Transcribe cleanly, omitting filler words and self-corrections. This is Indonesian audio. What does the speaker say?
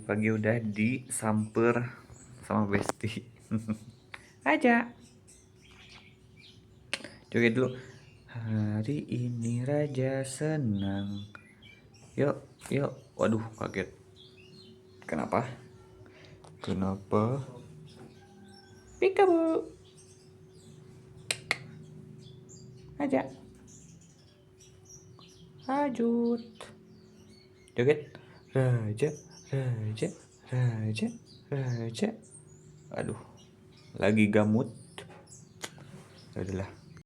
pagi-pagi udah disamper sama Besti. Aja. Joget dulu. Hari ini Raja senang. Yuk, yuk. Waduh, kaget. Kenapa? Kenapa? Peekaboo. Aja. Lanjut. Joget. Raja, raja, raja, raja. Aduh, lagi gamut. Adalah.